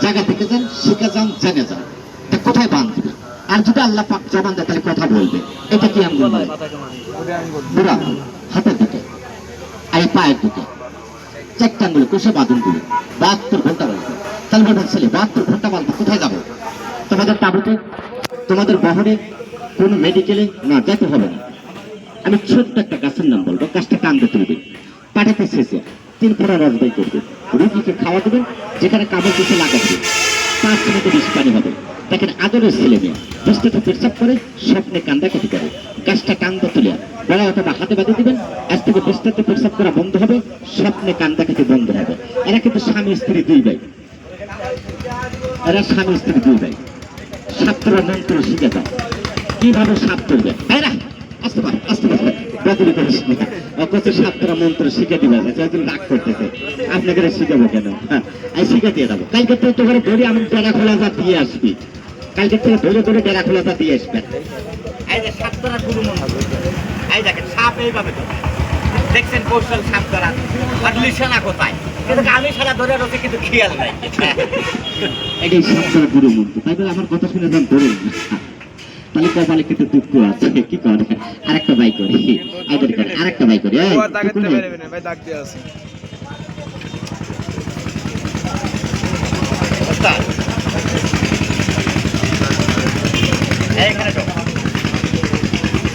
জায়গা থেকে যান, শিখে যান, জেনে যান কোথায় বাঁধবে। আর যদি আল্লাহ পাক জবান দেয় তাহলে কথা বলবে। এটা কি আঙ্গুল? বুড়া আঙ্গুল, হাতের দিকে আর পায়ের দিকে 4টা আঙ্গুলে কোষে বাঁধন গুলো 72 ঘন্টা বাঁধবে। তাহলে বেটার ছেলে 72 ঘন্টা বাঁধবে, কোথায় যাবো? তোমাদের তাবুতে, তোমাদের বহরে, কোনো মেডিকেলে না, যেতে হবে না। আমি ছোট্ট একটা গাছের নাম বলবো, গাছটা কান্দে তুলবে, পাঠাতে শেষে 3 ফোঁটা রস বের করবে, রুগীকে খাওয়া দেবেন, যেখানে কামড় দিতে লাগাবে 5 মিনিটে বিষ পানি হবে। দেখেন আদরের ছেলে মেয়ে বৃষ্টিতে পেশাব করে, স্বপ্নে কান্দাকাটি করে, গাছটা কান্দা তুলে গলা অথবা হাতে বাঁধে দিবেন। আজ থেকে বৃষ্টিতে পেশাব করা বন্ধ হবে, স্বপ্নে কান্দাকাটি বন্ধ হবে। এরা কিন্তু স্বামী স্ত্রী 2 ভাই, এরা স্বামী স্ত্রী 2 ভাই। সাতটা মন্ত্র শিখে দাও কিভাবে সাপ করবে। এরা আসতে পারে, আসতে পারে, বদলি করিস না, অথচ 7টা মন্ত্র শিখে দিবে। রাগ করতেছে, আপনাকে শিখাবো কেন? আমি শিখে দিয়ে যাবো। কালকে থেকে তোমার ধরে আমি ডেরা খোলা যা দিয়ে আসবি, কালকে থেকে ধরে ধরে ডেরা খোলা যা দিয়ে আসবেন। এই যে 7টা গুরু মন্ত্র, এই দেখেন সাপ এইভাবে দেখছেন কৌশল সাপ ধরা, আর লিসানা কোথায়? কিন্তু আমি সারা ধরে রয়েছে কিন্তু খেয়াল নাই। এটাই 7টা গুরু মন্ত্র। তাই বলে আমার কথা শুনে যান ধরে না, তাহলে কপালে কিন্তু দুঃখ আছে। কি করে? আরেকটা বাই করি, আরেকটা বাই করি।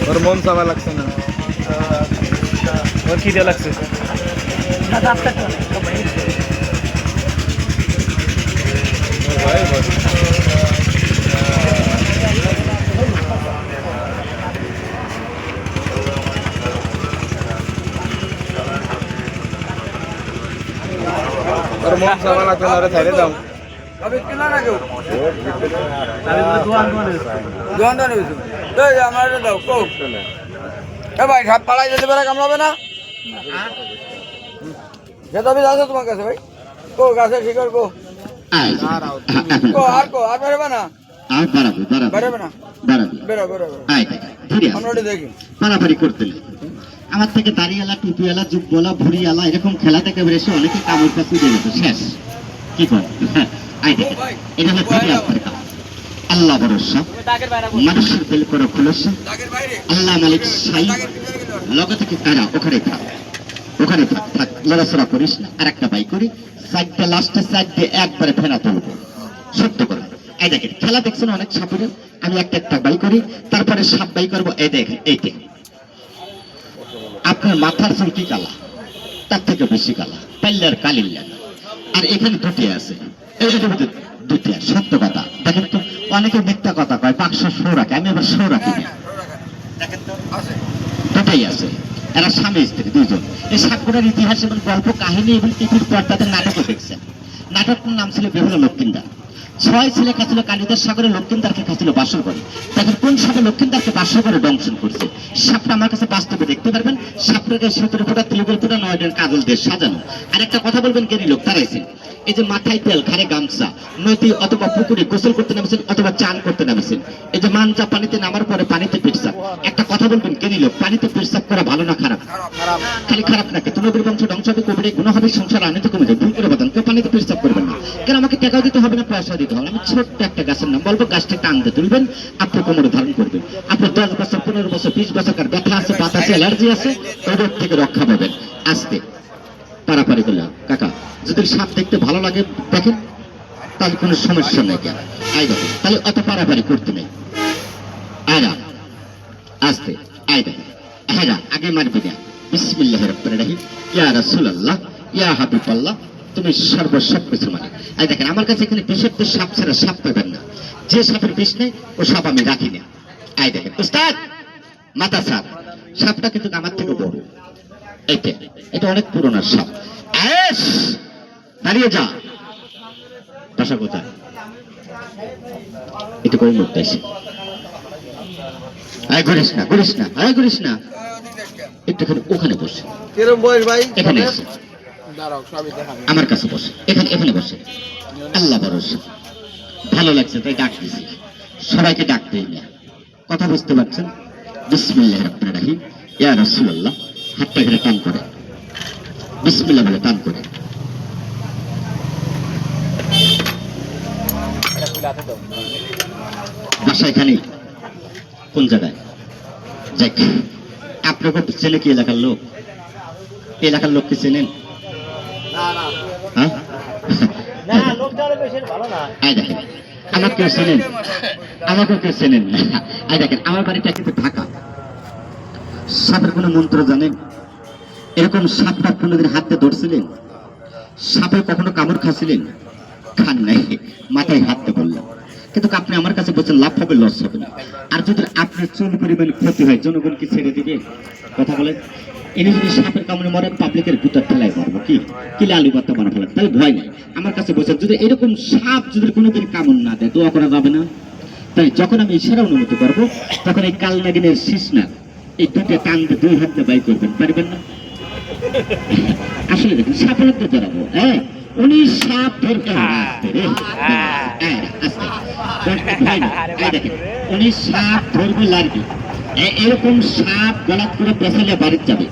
ওর মন চাওয়া লাগছে না, ওর খিদে লাগছে। ওর মন চাওয়া লাগছে না, ওরা ছাইড়ে দাও। ভাই সাপ পালাই যেতে পারে, কামড়াবে না? যেতে হবে আছে তোমার কাছে ভাই, কো গাছে শিকড় কো, আর কো আর বেরোবে না, আর বাড়াবো, বেরোবে না, বেরো বেরো দেখি পারাপারি করতে। আমার থেকে দাড়িওয়ালা, টুপিওয়ালা, যুগওয়ালা, ভুড়িওয়ালা এরকম খেলা থেকে বেরিয়েছে, অনেকে কামড় কাছে দিয়ে যেত শেষ। কি করে? এটা হলো আল্লাহ ভরসা, মানুষের বেল করে খোলসা, আল্লাহ মালিক সাই, লগে থেকে কারা ওখানে থাক, ওখানে থাক, থাক, লড়াচড়া করিস না। আর একটা বাই করি, 4টা লাস্টে 4 দিয়ে একবারে ফেনা তুলবো, সত্য করে। এই দেখেন খেলা দেখছেন অনেক সাপুরের, আমি একটা বাই করি, তারপরে সাপ বাই করবো। এই দেখেন, এইতে আপনার মাথার চুল কি কালা, তার থেকে বেশি কালা, পাল্লার কালিল্লা। আর এখানে 2টি আছে, এইটার মধ্যে 2টি আছে। সত্য কথা দেখেন তো, অনেকে মিথ্যা কথা কয়, বাক্স শো রাখে, আমি আবার শো রাখি না। দেখেন তো 2টাই আছে, এরা স্বামী স্ত্রী 2জন। এই সাতগুলোর ইতিহাস এবং গল্প কাহিনী এবং টিভির পর্দাতে নাটকও দেখছেন। নাটকটার নাম ছিল বেহুলা লক্ষ্মীন্দর। 6 ছেলে খাচ্ছিল কালিদাস সাগরে, লক্ষ্মীন্দারকে খাচ্ছিল বাসর করে। দেখেন কোন সাপে লক্ষ্মীন্দারকে বাসর করে দংশন করছে। সাপটা আমার কাছে বাস্তবে দেখতে পারবেন। সাপটার গায়ে সুতোর ফোঁটা, তিলকের ফোঁটা, 9 কাজল দিয়ে সাজানো। আর একটা কথা বলবেন, জ্ঞানী লোক তারাইছেন। এই যে মাথায় তেল, ঘাড়ে গামছা, নদী অথবা পুকুরে গোসল করতে নামেছেন অথবা চান করতে নামেছেন, এই যে মানজা পানিতে নামার পরে পানিতে পেটসাপ। একটা কথা বলবেন, জ্ঞানী লোক, পানিতে পেটসাপ করা ভালো না খারাপ? খালি খারাপ নাকি? তোমাদের বংশ ধ্বংস হবে, কবিরে গুণ হবে, সংসার আনিতে কমে যায়। ভুল করে বাদান, কেউ পানিতে পেটসাপ করবেন না। কেন? আমাকে টাকাও দিতে হবে না, পয়সাও দিতে হবে। আমি ছোট্ট একটা গাছের নাম বলবো, গাছটা টানতে তুলবেন, আপনার কোমরে ধারণ করবেন। আপনার 10 বছর, 15 বছর, 20 বছর কার ব্যথা আছে, বাতাসে অ্যালার্জি আছে, ওই রোগ থেকে রক্ষা পাবেন। আস্তে পারাপারি করলাম। কাকা যদি সাপ দেখতে ভালো লাগে দেখেন, তাহলে কোনো সমস্যা নেই। কেন আই দেখেন, তাহলে অত পারাপারি করতে নেই। আয়রা আস্তে, আই দেখেন, হ্যাঁ আগে মারবি না। বিসমিল্লাহির রহমানির রহিম, ইয়া রাসূলুল্লাহ, ইয়া হাবিবাল্লাহ, তুমি সর্বসব কিছু মানে। আই দেখেন, আমার কাছে এখানে বিশুদ্ধ সাপ ছাড়া সাপ পাবেন না। যে সাপের বিষ নেই ও সাপ আমি রাখি না। আই দেখেন উস্তাদ, মাথা সাপ, সাপটা কিন্তু আমার থেকে বড়। এইটা, এটা অনেক পুরোনো সাপ। দাঁড়িয়ে যা, বাসা কোথায়? এটা কই মধ্যে আছে? আয় ঘুরিস না, ঘুরিস না, আয় ঘুরিস না, একটুখানি ওখানে বসে। কিরম বয়স ভাই? এখানে এসে আমার কাছে বসে, এখানে এখানে বসে। আল্লাহ ভরসা, ভালো লাগছে তাই ডাক দিছি। সবাইকে ডাক দেই না, কথা বুঝতে পারছেন? বিসমিল্লাহির রহমানির রহিম, ইয়া রাসূলুল্লাহ, হাতটা এখানে টান করে, বিসমিল্লাহ বলে টান করে। বাসা এখানে কোন জায়গায়? যাক, আপনাকে চেনে কি এলাকার লোক? এলাকার লোককে চেনেন? হ্যাঁ, এই দেখেন, আমার কেউ চেনেন? আমাকে কেউ চেনেন না। এই দেখেন, আমার বাড়িটা কিন্তু ঢাকা। সাপের কোনো মন্ত্র জানেন? এরকম সাপটা কোনোদিন হাতে ধরছিলেন? সাপের কখনো কামড় খাচ্ছিলেন? খান নাই, মাথায় হাতে বললাম। কিন্তু আপনি আমার কাছে বলছেন লাভ হবে, লস হবে না। আর যদি আপনার চুল পরিমাণ ক্ষতি হয়, জনগণ কি ছেড়ে দিবে? কথা বলেন। এনে যদি সাপের কামড়ে মরে, পাবলিকের ভিতর ঠেলায় মারবো, কি কিলে আলু পাত্তা মারা ফেলেন, তাহলে ভয় নেই। আমার কাছে বলছেন যদি এরকম সাপ যদি কোনোদিন কামড় না দেয়, দোয়া করা যাবে না? তাই যখন আমি ইশারা অনুমতি করবো, তখন এই কাল নাগিনের শীষ না এই দুটো টান দিয়ে 2 হাতে বাই করবেন, পারবেন না? আসলে দেখুন, সাপের তো ধরাবো, হ্যাঁ, উনি সাপ ধরতে আসতে রে, দেখেন উনি সাপ ধরবে লাগবে। এরকম সাপ গলাত করে পেছালে বাড়িতে যাবে,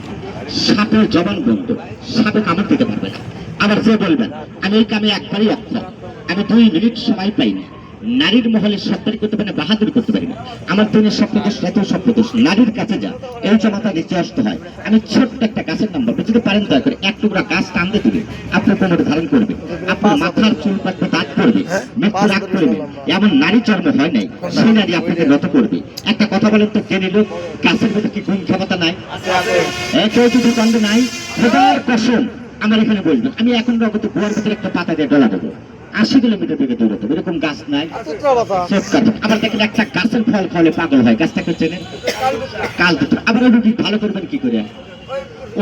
সাপের জবান বন্ধ, সাপে কামড় দিতে পারবে না। আবার যে বলবেন আমি এই কামে একবারই একটা, আমি 2 মিনিট সময় পাইনি। নারীর মহলে সত্তরি করতে পারি না, বাহাদুরি করতে পারি না। আমার দিনের স্বপ্নদোষ, এত স্বপ্নদোষ, নারীর কাছে যা এই জমাতা নিচে আসতে হয়। আমি ছোট্ট একটা গাছের নাম বলবো, যদি পারেন দয়া করে এক টুকরা গাছ টানতে দিবে, আপনার কোমরে ধারণ করবে, আপনার মাথার চুল পাকবে, দাঁত করবে, মৃত্যু রাগ করবে। এমন নারী জন্ম হয় নাই, সেই নারী আপনাকে নত করবে। একটা কথা বলেন তো, জেনে লোক গাছের মধ্যে কি গুণ ক্ষমতা নাই? কেউ যদি দণ্ড নাই, খোদার কসম আমার এখানে বলবে, আমি এখন রকম গোয়ার ভিতরে একটা পাতা দিয়ে ডলা দেবো, 80 কিলোমিটার থেকে দূরে দেবো। এরকম গাছ নাই। আবার দেখেন একটা গাছের ফল খাওয়ালে পাগল হয়, গাছটাকে চেনেন? কাল দুটো। আবার ওই রুটি ভালো করবেন কি করে?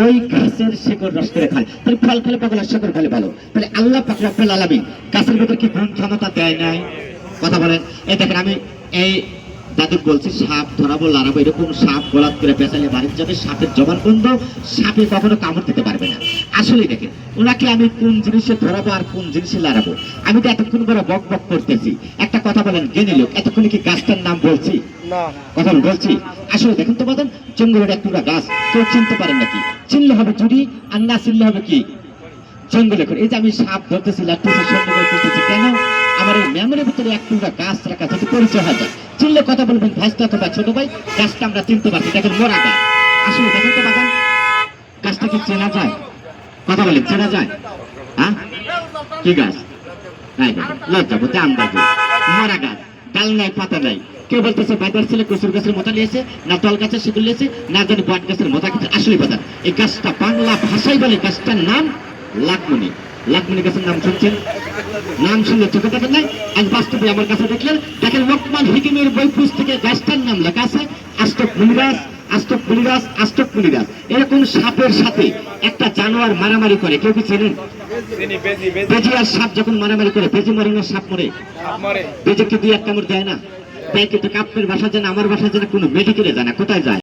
ওই গাছের শিকড় রস করে খায়, তাহলে ফল খেলে পাগল আর শিকড় খেলে ভালো। তাহলে আল্লাহ পাক রব্বুল আলামিন গাছের ভিতরে কি গুণ ক্ষমতা দেয় নাই? কথা বলেন। এই দেখেন, আমি এই দাদু বলছি সাপ ধরাবো, লড়াবো, এরকম সাপ গলাত করে পেঁচালে বাড়িতে যাবে, সাপের জবান বন্ধ, সাপে কখনো কামড় দিতে পারবে না। আসলে দেখেন, ওনাকে আমি কোন জিনিসে ধরাবো আর কোন জিনিসে লড়াবো? আমি তো এতক্ষণ করে বক বক করতেছি। একটা কথা বলেন, জ্ঞানী লোক, এতক্ষণ কি গাছটার নাম বলছি? কথা বলছি। আসলে দেখুন তো বাদন, জঙ্গলের একটা গাছ কেউ চিনতে পারেন নাকি? চিনলে হবে চুরি, আর না চিনলে হবে কি? জঙ্গলে করে। এই যে আমি সাপ ধরতেছি, লাগতেছি, সন্ধ্যে করতেছি, কেন? আমার এই মেমোরির ভিতরে এক টুকরা গাছ রাখা, যদি পরিচয় হয়, চিনলে কথা বলবেন ভাইস্তা অথবা ছোট ভাই, গাছটা আমরা চিনতে পারছি। দেখেন মরা গাছ। আসলে দেখেন তো বাগান, গাছটা কি চেনা যায়? কথা বলেন, চেনা যায়? হ্যাঁ, কি গাছ? লজ্জা বলতে আন্দাজ, মরা গাছ, ডাল নাই, পাতা নাই। কেউ বলতেছে বাইদার ছেলে কচুর গাছের মোতা নিয়েছে, না তল গাছের শিকড় নিয়েছে, না জানি বট গাছের মোতা খেতে। আসলে কথা, এই গাছটা বাংলা ভাষায় বলে গাছটার নাম লাকমনি। লাকমনি গাছের নাম শুনছেন? নাম শুনলে চোখে দেখেন নাই? আজ বাস্তবে আমার কাছে দেখলেন, দেখেন লোকমান হিকিমের বই পুস্তকে গাছটার নাম লেখা আছে আষ্টক মুনি গাছ, আষ্টক মুনি গাছ, আষ্টক মুনি গাছ। এরকম সাপের সাথে একটা জানোয়ার মারামারি করে, কেউ কি চেনেন? বেজি আর সাপ যখন মারামারি করে, বেজি মরে না সাপ মরে? বেজিকে 2-1 কামড় দেয় না? তাই কিন্তু আপনার বাসা জানে, আমার বাসা জানে, কোনো মেডিকেলে যায় না, কোথায় যায়?